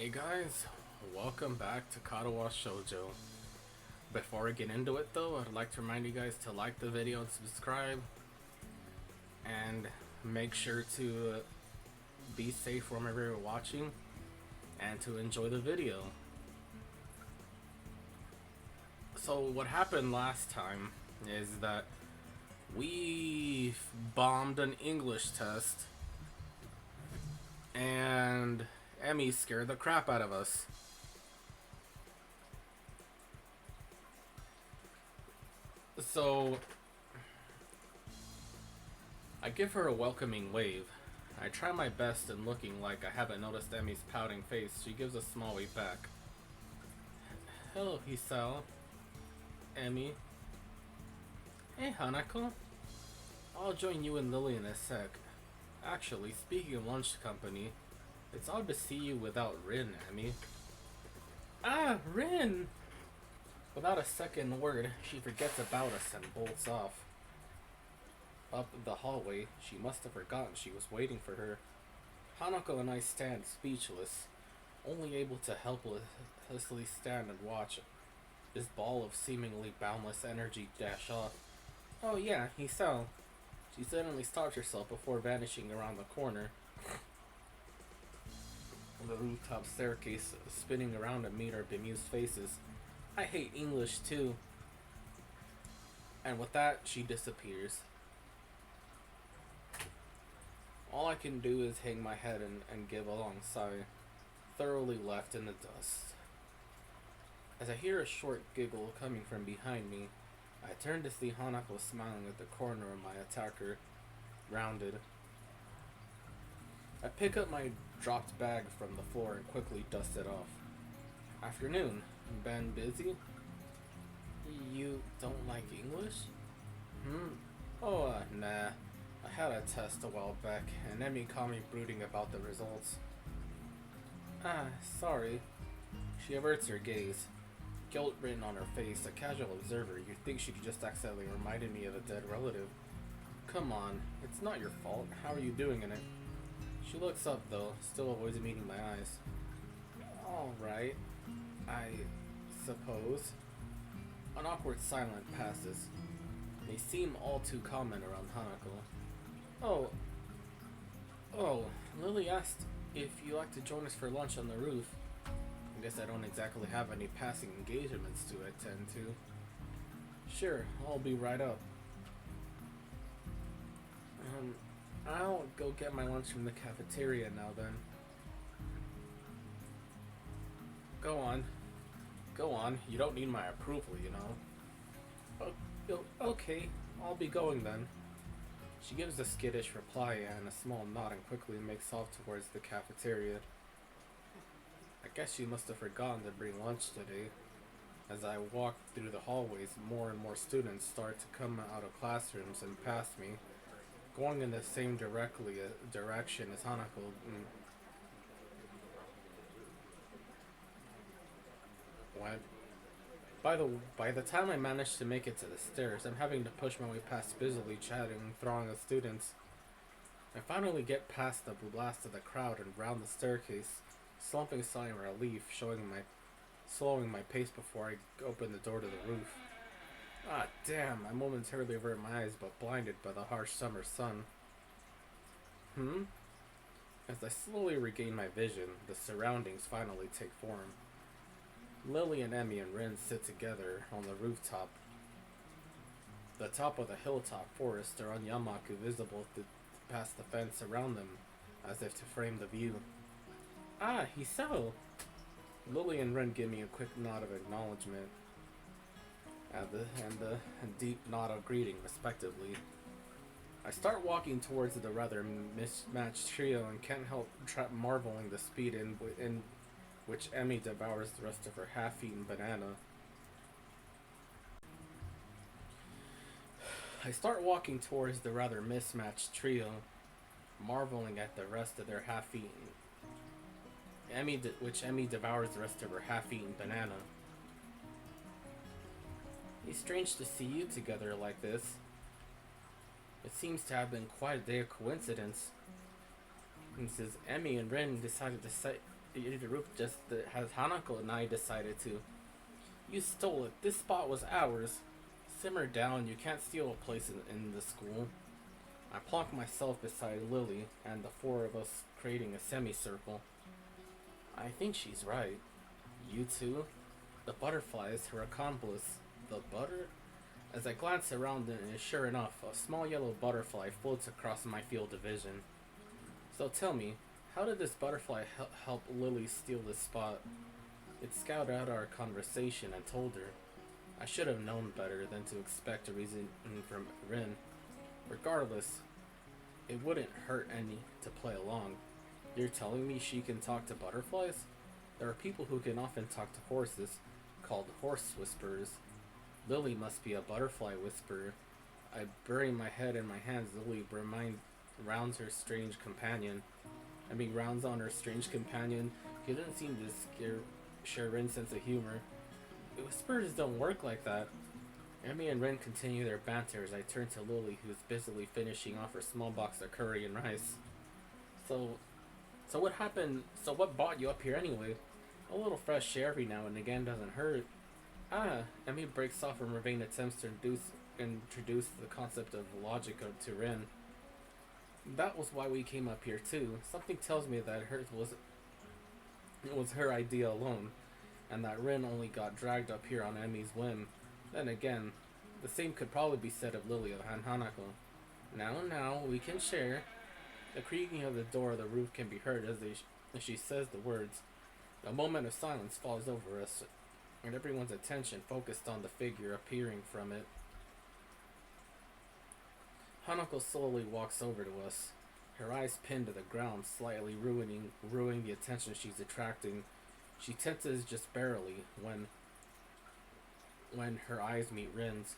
Hey guys, welcome back to Katawa Shoujo. Before I get into it though, I'd like to remind you guys to like the video and subscribe. And make sure to be safe wherever you're watching and to enjoy the video. So what happened last time is that we bombed an English test and Emmy scared the crap out of us. So I give her a welcoming wave. I try my best in looking like I haven't noticed Emmy's pouting face. She gives a small wave back. Hello, Hisao. Emmy. Hey, Hanako. I'll join you and Lilly in a sec. Actually, speaking of lunch company, it's odd to see you without Rin, Emmy. Ah, Rin! Without a second word, she forgets about us and bolts off. Up the hallway, she must have forgotten she was waiting for her. Hanako and I stand speechless, only able to helplessly stand and watch this ball of seemingly boundless energy dash off. Oh yeah, Hisao. She suddenly stops herself before vanishing around the corner. The rooftop staircase spinning around to meet our bemused faces. I hate English too. And with that, she disappears. All I can do is hang my head and give a long sigh, thoroughly left in the dust. As I hear a short giggle coming from behind me, I turn to see Hanako smiling at the corner of my attacker, rounded. I pick up my dropped bag from the floor and quickly dust it off. Afternoon. Been busy? You don't like English? Oh, nah. I had a test a while back, and Emmy caught me brooding about the results. Ah, sorry. She averts her gaze. Guilt written on her face, a casual observer. You'd think she just accidentally reminded me of a dead relative. Come on, it's not your fault. How are you doing in it? She looks up though, still avoiding meeting my eyes. Alright, I suppose. An awkward silence passes. They seem all too common around Hanako. Oh, Lilly asked if you'd like to join us for lunch on the roof. I guess I don't exactly have any passing engagements to attend to. Sure, I'll be right up. I'll go get my lunch from the cafeteria now then. Go on, you don't need my approval, you know. Okay, I'll be going then. She gives a skittish reply and a small nod and quickly makes off towards the cafeteria. I guess she must have forgotten to bring lunch today. As I walk through the hallways, more and more students start to come out of classrooms and past me, going in the same direction as Hanako. What? By the time I manage to make it to the stairs, I'm having to push my way past busily chatting throng of students. I finally get past the blast of the crowd and round the staircase, slumping a sigh of relief, slowing my pace before I open the door to the roof. Ah, damn, I momentarily avert my eyes, but blinded by the harsh summer sun. As I slowly regain my vision, the surroundings finally take form. Lilly and Emmy and Rin sit together on the rooftop. The top of the hilltop forest are on Iwanako visible past the fence around them, as if to frame the view. Ah, Hisao! Lilly and Rin give me a quick nod of acknowledgement, and a deep nod of greeting, respectively. I start walking towards the rather mismatched trio and can't help marveling the speed in which Emmy devours the rest of her half-eaten banana. I start walking towards the rather mismatched trio, marveling at the rest of their half-eaten. Which Emmy devours the rest of her half-eaten banana. It's strange to see you together like this. It seems to have been quite a day of coincidence. And says Emmy and Rin decided to the roof just as Hanako and I decided to. You stole it. This spot was ours. Simmer down. You can't steal a place in the school. I plonk myself beside Lilly and the four of us creating a semicircle. I think she's right. You two? The butterfly is her accomplice. The butter? As I glance around, and sure enough, a small yellow butterfly floats across my field of vision. So tell me, how did this butterfly help Lilly steal this spot? It scouted out our conversation and told her. I should have known better than to expect a reason from Rin. Regardless, it wouldn't hurt any to play along. You're telling me she can talk to butterflies? There are people who can often talk to horses, called horse whisperers. Lilly must be a butterfly whisperer. I bury my head in my hands. Lilly rounds on her strange companion. He didn't seem to share Rin's sense of humor. Whispers don't work like that. Emmy and Rin continue their banter as I turn to Lilly, who's busily finishing off her small box of curry and rice. So what happened? So what brought you up here anyway? A little fresh air every now and again doesn't hurt. Emmy breaks off from her vain attempts to introduce the concept of logic to Rin. That was why we came up here too. Something tells me that it was her idea alone, and that Rin only got dragged up here on Emmy's whim. Then again, the same could probably be said of Lilly and Hanako. Now, we can share. The creaking of the door of the roof can be heard as she says the words. A moment of silence falls over us, and everyone's attention focused on the figure appearing from it. Hanako slowly walks over to us, her eyes pinned to the ground, slightly ruining the attention she's attracting. She tenses just barely when her eyes meet Rin's.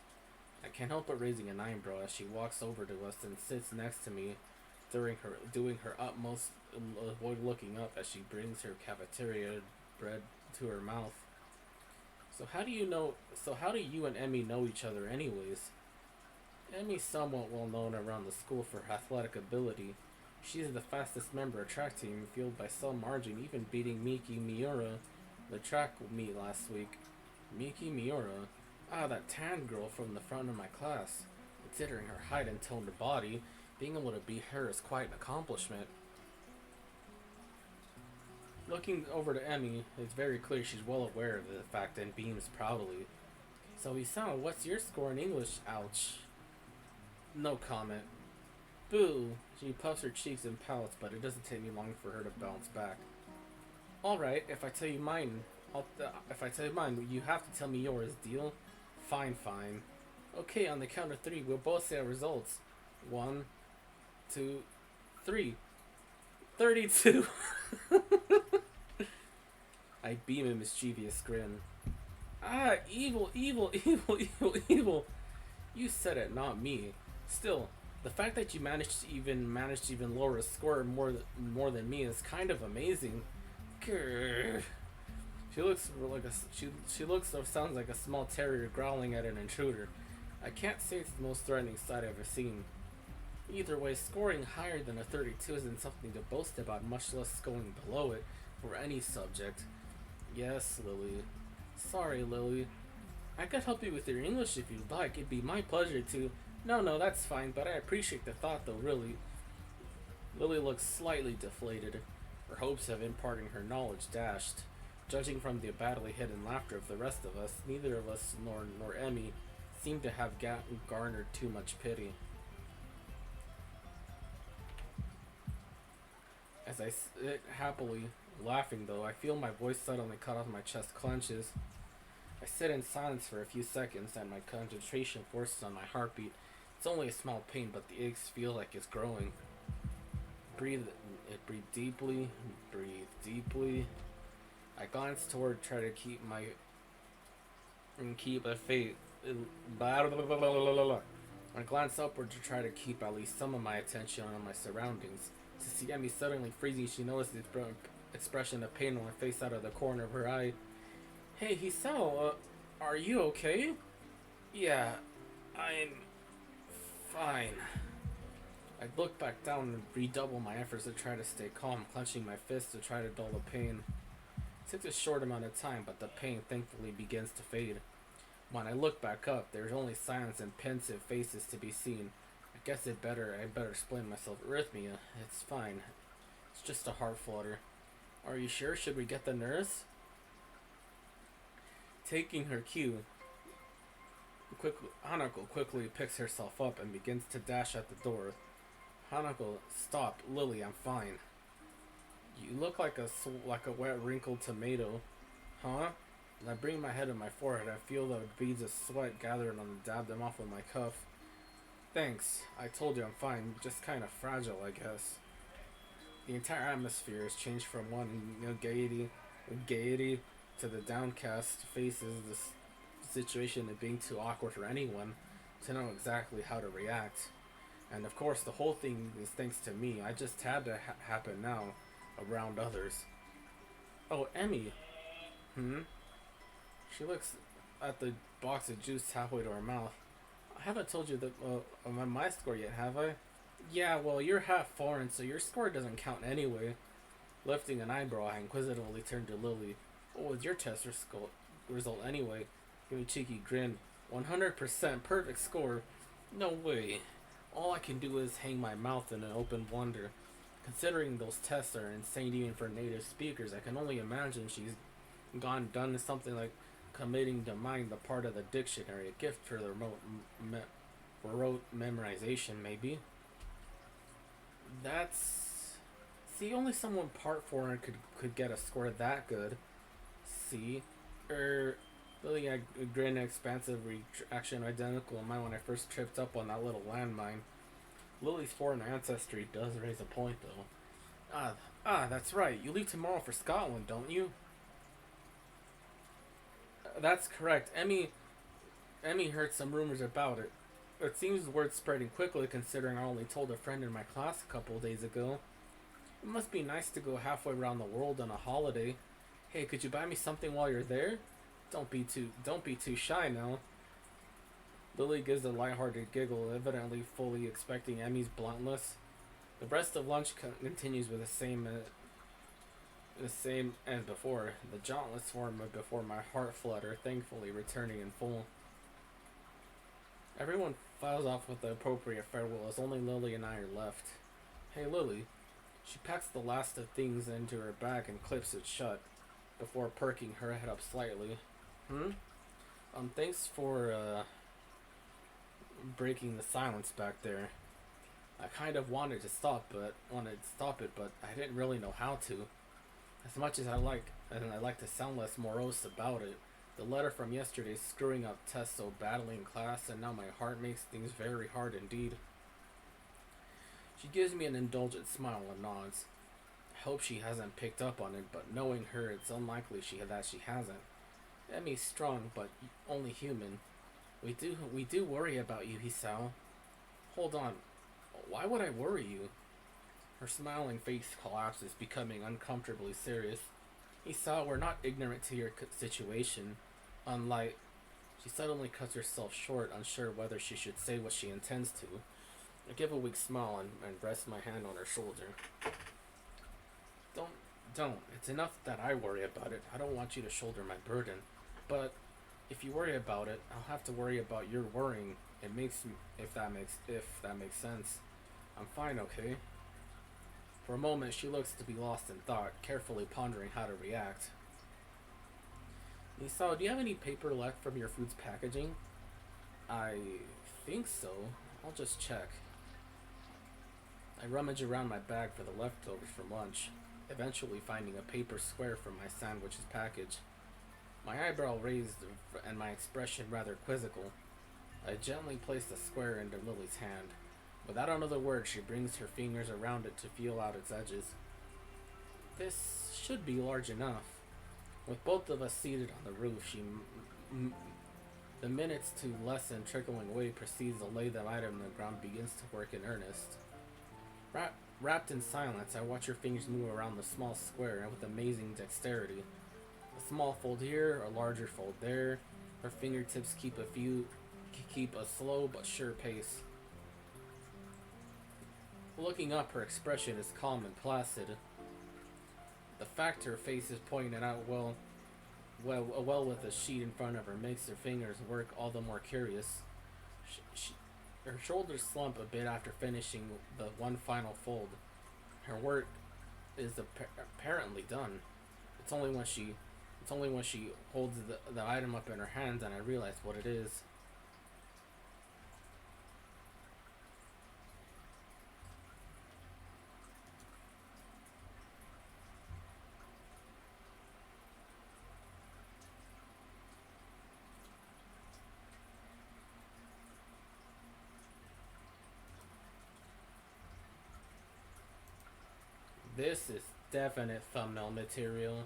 I can't help but raising an eyebrow as she walks over to us and sits next to me, doing her utmost to avoid looking up as she brings her cafeteria bread to her mouth. So how do you and Emmy know each other anyways? Emmy's somewhat well known around the school for her athletic ability. She's the fastest member of track team, fueled by some margin, even beating Miki Miura the track meet last week. Miki Miura? That tan girl from the front of my class. Considering her height and toned body, being able to beat her is quite an accomplishment. Looking over to Emmy, it's very clear she's well aware of the fact and beams proudly. So Hisao, what's your score in English? Ouch. No comment. Boo! She puffs her cheeks and pouts, but it doesn't take me long for her to bounce back. Alright, if I tell you mine, you have to tell me yours, deal? Fine. Okay, on the count of 3, we'll both say our results. 1, 2, 3. 32! I beam a mischievous grin. Evil. You said it, not me. Still, the fact that you managed to even lower a score more than me is kind of amazing. Grr. She looks or sounds like a small terrier growling at an intruder. I can't say it's the most threatening sight I've ever seen. Either way, scoring higher than a 32 isn't something to boast about, much less going below it for any subject. Yes, Lilly. Sorry, Lilly. I could help you with your English if you'd like. It'd be my pleasure to. No, that's fine, but I appreciate the thought, though, really. Lilly looks slightly deflated, her hopes of imparting her knowledge dashed. Judging from the badly hidden laughter of the rest of us, neither of us nor Emmy seemed to have garnered too much pity. As I sit happily, laughing though, I feel my voice suddenly cut off, my chest clenches. I sit in silence for a few seconds, and my concentration forces on my heartbeat. It's only a small pain, but the aches feel like it's growing. Breathe deeply. I glance toward, try to keep a faith. I glance upward to try to keep at least some of my attention on my surroundings. To see Emmy suddenly freezing, she noticed the expression of pain on my face out of the corner of her eye. Hey, Hisao, are you okay? Yeah, I'm fine. I look back down and redouble my efforts to try to stay calm, clenching my fists to try to dull the pain. It takes a short amount of time, but the pain thankfully begins to fade. When I look back up, there's only silence and pensive faces to be seen. I guess I better explain myself. Arrhythmia, it's fine. It's just a heart flutter. Are you sure? Should we get the nurse? Taking her cue, Hanako quickly picks herself up and begins to dash at the door. Hanako, stop. Lilly, I'm fine. You look like a wet wrinkled tomato. Huh? As I bring my head to my forehead, I feel the beads of sweat gathering and dab them off with my cuff. Thanks. I told you I'm fine. Just kind of fragile, I guess. The entire atmosphere has changed from one gaiety to the downcast faces, this situation of being too awkward for anyone to know exactly how to react. And of course, the whole thing is thanks to me. I just had to happen now, around others. Oh, Emmy. She looks at the box of juice halfway to her mouth. I haven't told you that my score yet, have I? Yeah, well, you're half foreign, so your score doesn't count anyway. Lifting an eyebrow, I inquisitively turned to Lilly. What was your test result anyway? Give me a cheeky grin. 100% perfect score. No way. All I can do is hang my mouth in an open wonder. Considering those tests are insane even for native speakers, I can only imagine she's done something like committing to mind the part of the dictionary, a gift for the rote memorization, maybe. See, only someone part foreign could get a score that good. See? Really a grin expansive reaction identical to mine when I first tripped up on that little landmine. Lily's foreign ancestry does raise a point, though. That's right. You leave tomorrow for Scotland, don't you? That's correct. Emmy heard some rumors about it. It seems the word's spreading quickly considering I only told a friend in my class a couple days ago. It must be nice to go halfway around the world on a holiday. Hey, could you buy me something while you're there? Don't be too shy now. Lilly gives a lighthearted giggle, evidently fully expecting Emmy's bluntness. The rest of lunch continues with the same as before. The jauntless form of before my heart flutter, thankfully returning in full. Everyone files off with the appropriate farewell as only Lilly and I are left. Hey Lilly. She packs the last of things into her bag and clips it shut, before perking her head up slightly. Thanks for, breaking the silence back there. I kind of wanted to stop it, but I didn't really know how to. As much as I like to sound less morose about it, the letter from yesterday screwing up tests so badly in class, and now my heart makes things very hard indeed. She gives me an indulgent smile and nods. I hope she hasn't picked up on it, but knowing her, it's unlikely that she hasn't. Emmy's strong, but only human. We do worry about you, Hisao. Hold on. Why would I worry you? Her smiling face collapses, becoming uncomfortably serious. Hisao, we're not ignorant to your situation. Unlike... She suddenly cuts herself short, unsure whether she should say what she intends to. I give a weak smile and rest my hand on her shoulder. Don't. It's enough that I worry about it. I don't want you to shoulder my burden. But if you worry about it, I'll have to worry about your worrying. If that makes sense. I'm fine, okay? For a moment, she looks to be lost in thought, carefully pondering how to react. Hisao, do you have any paper left from your food's packaging? I think so. I'll just check. I rummage around my bag for the leftovers from lunch, eventually finding a paper square from my sandwich's package. My eyebrow raised and my expression rather quizzical. I gently place the square into Lily's hand. Without another word, she brings her fingers around it to feel out its edges. This should be large enough. With both of us seated on the roof, the minutes to lessen trickling away proceeds to lay the item on the ground begins to work in earnest. Wrapped in silence, I watch her fingers move around the small square with amazing dexterity. A small fold here, a larger fold there. Her fingertips keep a slow but sure pace. Looking up, her expression is calm and placid. The fact her face is pointed out well with the sheet in front of her makes her fingers work all the more curious. Her shoulders slump a bit after finishing the one final fold. Her work is apparently done. It's only when she holds the item up in her hands and I realize what it is. This is definite thumbnail material.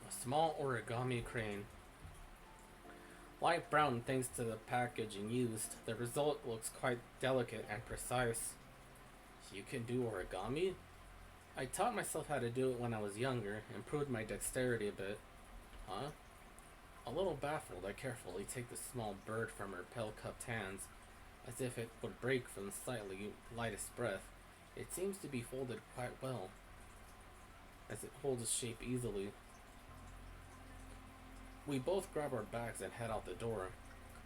A small origami crane. Light brown thanks to the packaging used, the result looks quite delicate and precise. You can do origami? I taught myself how to do it when I was younger, improved my dexterity a bit. Huh? A little baffled, I carefully take the small bird from her pale-cupped hands, as if it would break from the slightly lightest breath. It seems to be folded quite well, as it holds its shape easily. We both grab our bags and head out the door,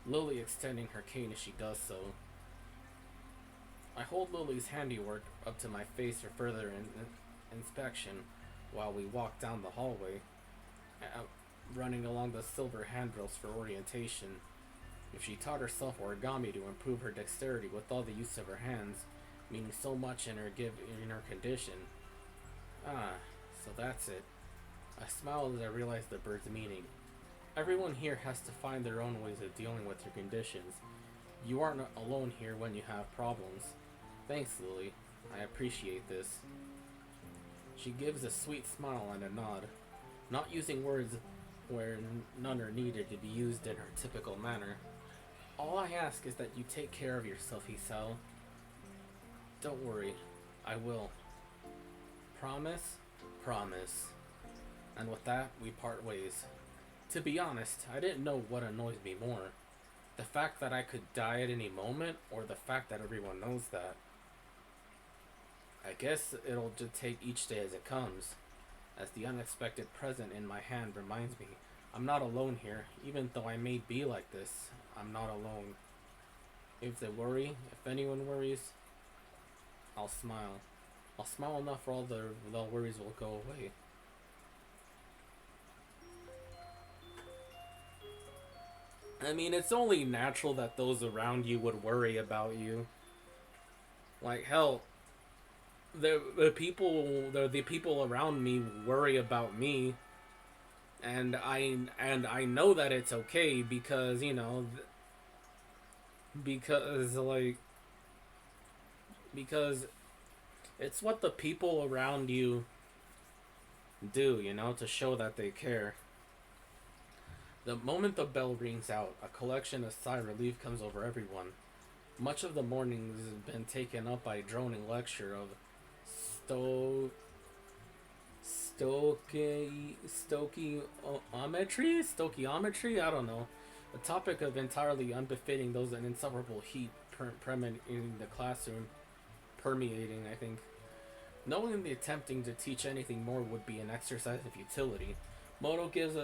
Lilly extending her cane as she does so. I hold Lily's handiwork up to my face for further inspection while we walk down the hallway, running along the silver handrails for orientation. If she taught herself origami to improve her dexterity with all the use of her hands, meaning so much in her condition. Ah, so that's it. I smile as I realize the bird's meaning. Everyone here has to find their own ways of dealing with their conditions. You aren't alone here when you have problems. Thanks, Lilly. I appreciate this. She gives a sweet smile and a nod, not using words where none are needed to be used in her typical manner. All I ask is that you take care of yourself, Hisao. Don't worry, I will. Promise? Promise. And with that, we part ways. To be honest, I didn't know what annoys me more. The fact that I could die at any moment, or the fact that everyone knows that. I guess it'll just take each day as it comes, as the unexpected present in my hand reminds me I'm not alone here. Even though I may be like this, I'm not alone. If they worry, if anyone worries, I'll smile. I'll smile enough for all the worries will go away. I mean, it's only natural that those around you would worry about you. Like, hell, the people around me worry about me, and I know that it's okay because, you know, because it's what the people around you do, you know, to show that they care. The moment the bell rings out, a collection of sigh relief comes over everyone. Much of the morning has been taken up by a droning lecture of Stoichiometry? I don't know. A topic of entirely unbefitting those an insufferable heat permeating the classroom. Permeating, I think. Knowing the attempting to teach anything more would be an exercise of futility, Moto gives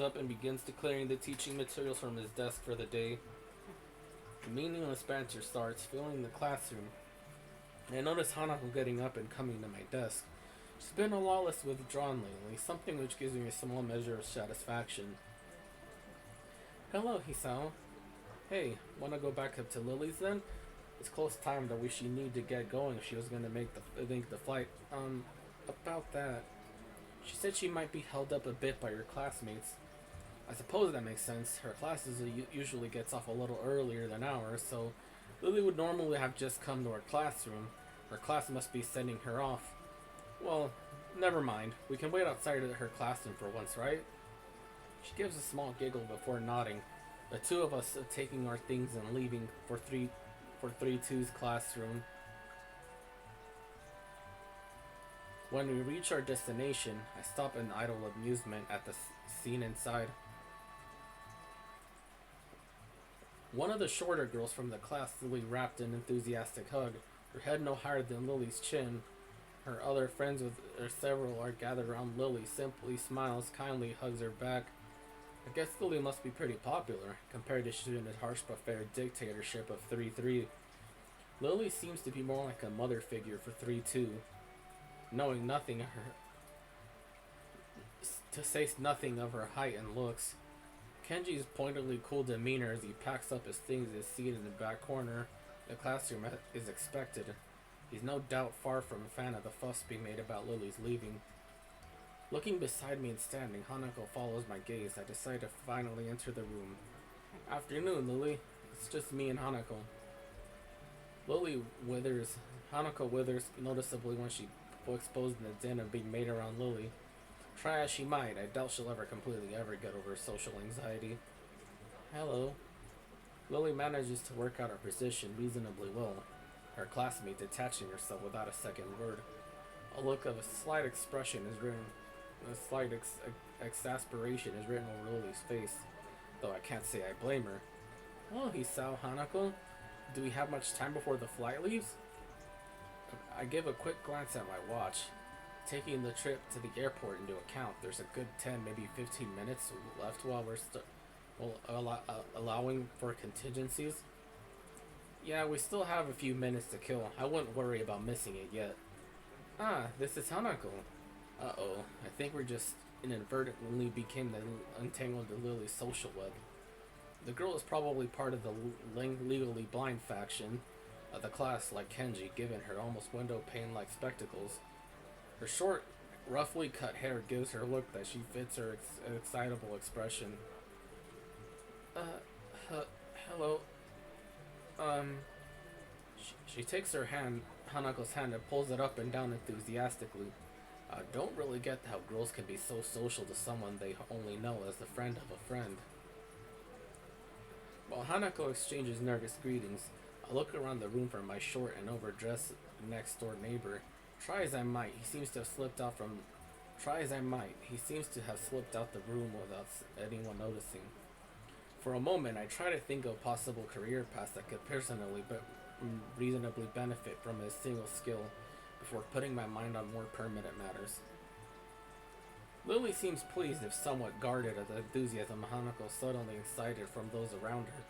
up and begins declaring the teaching materials from his desk for the day. The meaningless banter starts, filling the classroom. I notice Hanako getting up and coming to my desk. She's been a lot less withdrawn lately, something which gives me a small measure of satisfaction. Hello, Hisao. Hey, wanna go back up to Lily's then? It's close time that she need to get going if she was gonna make the flight. About that. She said she might be held up a bit by her classmates. I suppose that makes sense. Her classes usually gets off a little earlier than ours, so Lily would normally have just come to her classroom. Her class must be sending her off. Well, never mind. We can wait outside of her classroom for once, right? She gives a small giggle before nodding. The two of us taking our things and leaving for 3-2's classroom. When we reach our destination, I stop in idle amusement at the scene inside. One of the shorter girls from the class Lily wrapped in an enthusiastic hug, her head no higher than Lily's chin. Her other friends with her several are gathered around Lily, simply smiles, kindly hugs her back. I guess Lily must be pretty popular, compared to Shuna's harsh but fair dictatorship of 3-3. Lily seems to be more like a mother figure for 3-2. Knowing nothing of her, to say nothing of her height and looks. Kenji's pointedly cool demeanor as he packs up his things is seated in the back corner. The classroom is expected. He's no doubt far from a fan of the fuss being made about Lily's leaving. Looking beside me and standing, Hanako follows my gaze. I decide to finally enter the room. Afternoon, Lily. It's just me and Hanako. Hanako withers noticeably when she exposed in the din of being made around Lily. Try as she might, I doubt she'll ever completely get over social anxiety. Hello. Lily manages to work out her position reasonably well, her classmate detaching herself without a second word. A look of a slight exasperation is written over Lily's face, though I can't say I blame her. Oh, Hisao, Hanako, do we have much time before the flight leaves? I give a quick glance at my watch. Taking the trip to the airport into account, there's a good 10, maybe 15 minutes left while we're allowing for contingencies. Yeah, we still have a few minutes to kill. I wouldn't worry about missing it yet. Ah, this is Hanako. Uh-oh, I think we just inadvertently became the untangled Lily's social web. The girl is probably part of the legally blind faction of the class like Kenji, given her almost window pane-like spectacles. Her short, roughly cut hair gives her a look that she fits her excitable expression. Hello. She takes her hand, Hanako's hand, and pulls it up and down enthusiastically. I don't really get how girls can be so social to someone they only know as the friend of a friend. While Hanako exchanges nervous greetings, I look around the room for my short and overdressed next-door neighbor. Try as I might, he seems to have slipped out the room without anyone noticing. For a moment, I try to think of possible career paths that could personally but reasonably benefit from a single skill before putting my mind on more permanent matters. Lily seems pleased, if somewhat guarded, at the enthusiasm Hanako suddenly excited from those around her.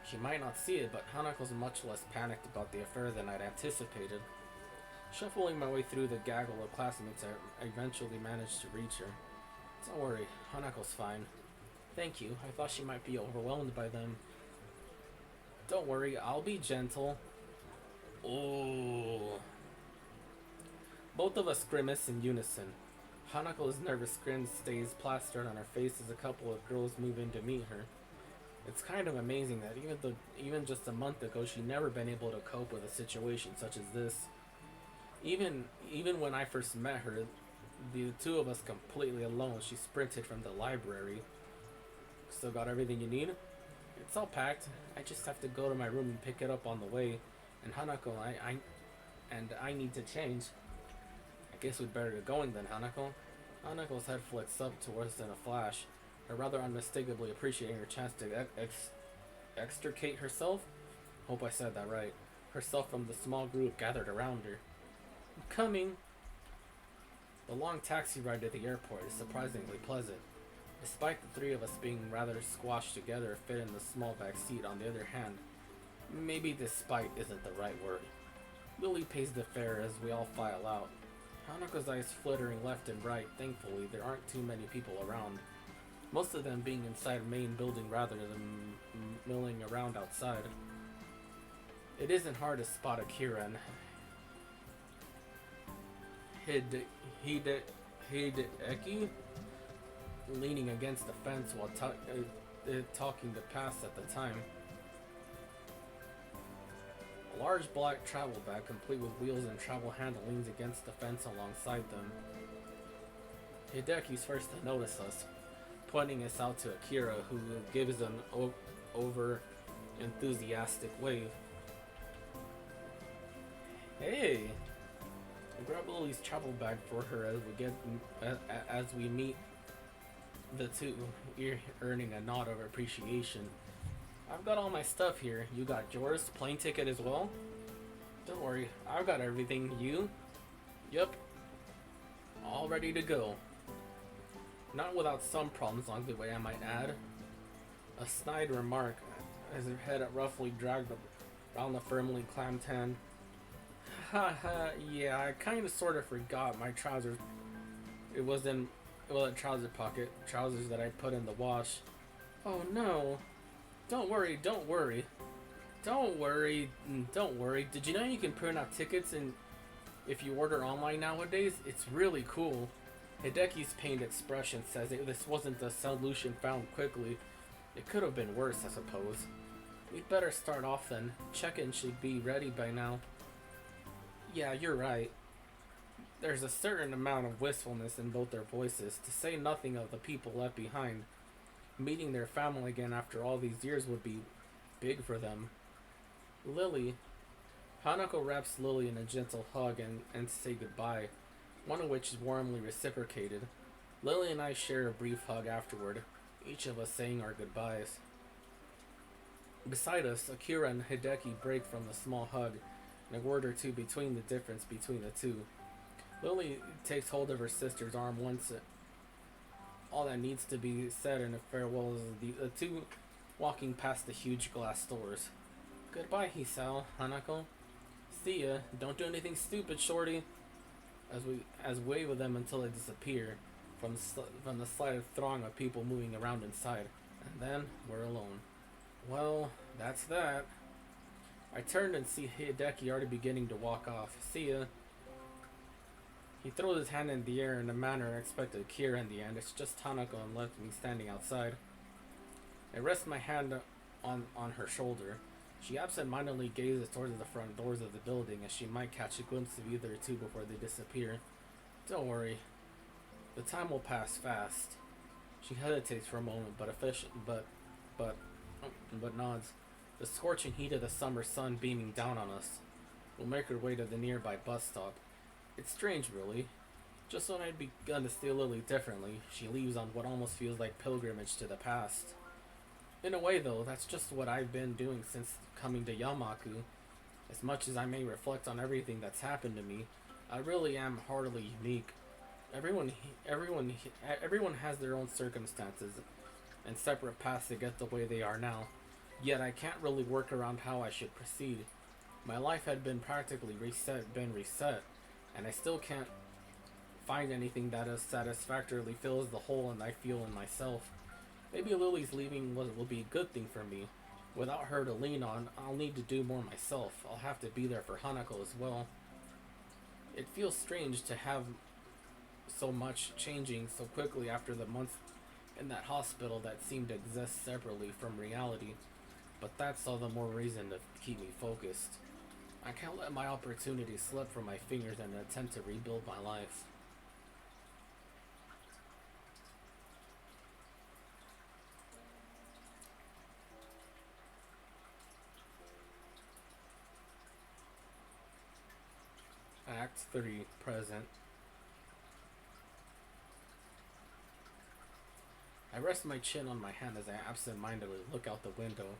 She might not see it, but Hanako's much less panicked about the affair than I'd anticipated. Shuffling my way through the gaggle of classmates, I eventually managed to reach her. Don't worry, Hanako's fine. Thank you, I thought she might be overwhelmed by them. Don't worry, I'll be gentle. Oh. Both of us grimace in unison. Hanako's nervous grin stays plastered on her face as a couple of girls move in to meet her. It's kind of amazing that even just a month ago she'd never been able to cope with a situation such as this. Even when I first met her, the two of us completely alone, she sprinted from the library. Still got everything you need? It's all packed. I just have to go to my room and pick it up on the way. And Hanako, I need to change. I guess we'd better get going then, Hanako. Hanako's head flicks up towards in a flash, her rather unmistakably appreciating her chance to extricate herself? Hope I said that right. Herself from the small group gathered around her. I'm coming. The long taxi ride to the airport is surprisingly pleasant. Despite the three of us being rather squashed together, fit in the small back seat, on the other hand, maybe despite isn't the right word. Lily pays the fare as we all file out. Hanako's eyes flittering left and right. Thankfully, there aren't too many people around. Most of them being inside main building rather than milling around outside. It isn't hard to spot Akira and Hideki leaning against the fence while talking to pass at the time. A large black travel bag complete with wheels and travel handle leans against the fence alongside them. Hideki's first to notice us, pointing us out to Akira, who gives an over enthusiastic wave. Hey! I grab Lily's travel bag for her as we meet the two, earning a nod of appreciation. I've got all my stuff here. You got yours? Plane ticket as well? Don't worry, I've got everything. You? Yep. All ready to go. Not without some problems along the way, I might add. A snide remark as her head roughly dragged around the firmly clamped hand. Haha, yeah, I kinda sorta forgot my trousers. It was in a trouser pocket. Trousers that I put in the wash. Oh no. Don't worry, don't worry. Don't worry, don't worry. Did you know you can print out tickets and if you order online nowadays? It's really cool. Hideki's pained expression says this wasn't a solution found quickly. It could have been worse, I suppose. We'd better start off then. Check-in should be ready by now. Yeah, you're right. There's a certain amount of wistfulness in both their voices, to say nothing of the people left behind. Meeting their family again after all these years would be big for them. Lilly. Hanako wraps Lilly in a gentle hug and say goodbye, one of which is warmly reciprocated. Lilly and I share a brief hug afterward, each of us saying our goodbyes. Beside us, Akira and Hideki break from the small hug, and a word or two between the difference between the two. Lilly takes hold of her sister's arm once all that needs to be said in a farewell is the two walking past the huge glass doors. Goodbye, Hisao, Hanako. See ya. Don't do anything stupid, shorty. As wave with them until they disappear from the slight throng of people moving around inside, and then we're alone. Well, that's that. I turned and see Hideki already beginning to walk off. See ya. He throws his hand in the air in a manner I expected Akira in the end. It's just Hanako and left me standing outside. I rest my hand on her shoulder. She absent-mindedly gazes towards the front doors of the building as she might catch a glimpse of either two before they disappear. Don't worry. The time will pass fast. She hesitates for a moment, but nods. The scorching heat of the summer sun beaming down on us. We'll make our way to the nearby bus stop. It's strange, really. Just when I'd begun to see Lily differently, she leaves on what almost feels like pilgrimage to the past. In a way, though, that's just what I've been doing since coming to Yamaku. As much as I may reflect on everything that's happened to me, I really am heartily unique. Everyone has their own circumstances and separate paths to get the way they are now. Yet I can't really work around how I should proceed. My life had been practically reset, and I still can't find anything that satisfactorily fills the hole I feel in myself. Maybe Lily's leaving will be a good thing for me. Without her to lean on, I'll need to do more myself. I'll have to be there for Hanako as well. It feels strange to have so much changing so quickly after the months in that hospital that seemed to exist separately from reality. But that's all the more reason to keep me focused. I can't let my opportunities slip from my fingers in an attempt to rebuild my life. Act 3, present. I rest my chin on my hand as I absent-mindedly look out the window.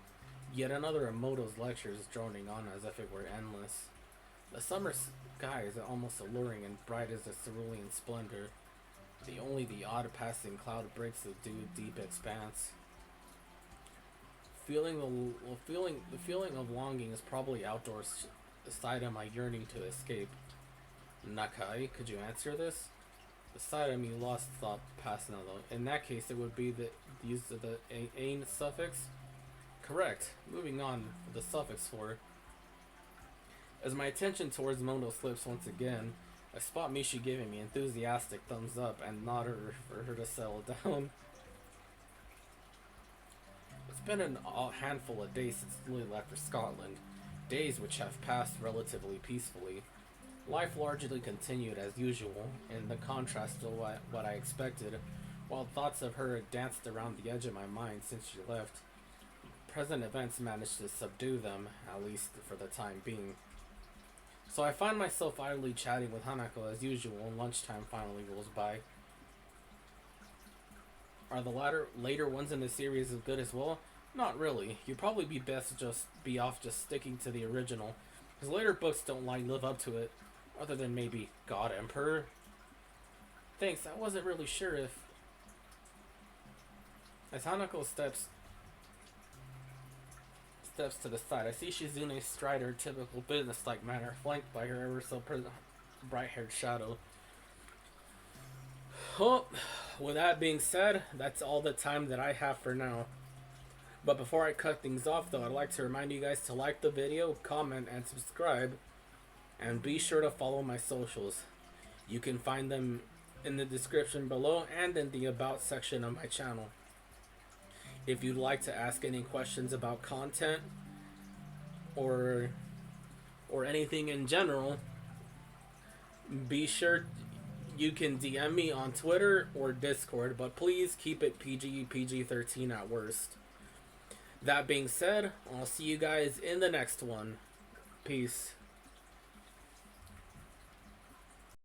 Yet another of Moto's lectures droning on as if it were endless. The summer sky is almost alluring and bright as a cerulean splendor. Only the odd passing cloud breaks the deep expanse. The feeling of longing is probably outdoors, aside of my yearning to escape. Nakai, could you answer this? The side of me lost thought past now though. In that case, it would be the use of the ain suffix. Correct. Moving on, the suffix for. As my attention towards Mondo slips once again, I spot Mishi giving me enthusiastic thumbs up and nod her for her to settle down. It's been a handful of days since Lily left for Scotland. Days which have passed relatively peacefully. Life largely continued as usual, in the contrast to what I expected, while thoughts of her danced around the edge of my mind since she left. Present events managed to subdue them, at least for the time being. So I find myself idly chatting with Hanako as usual, and lunchtime finally rolls by. Are the later ones in the series as good as well? Not really. You'd probably be best just be off just sticking to the original. His later books don't live up to it, other than maybe God Emperor. Thanks, I wasn't really sure if... As Hanako steps to the side, I see Shizune stride her typical business-like manner, flanked by her ever so bright-haired shadow. Well, with that being said, that's all the time that I have for now. But before I cut things off though, I'd like to remind you guys to like the video, comment, and subscribe. And be sure to follow my socials. You can find them in the description below and in the about section of my channel. If you'd like to ask any questions about content or anything in general, be sure you can DM me on Twitter or Discord, but please keep it PG-13 at worst. That being said, I'll see you guys in the next one. Peace.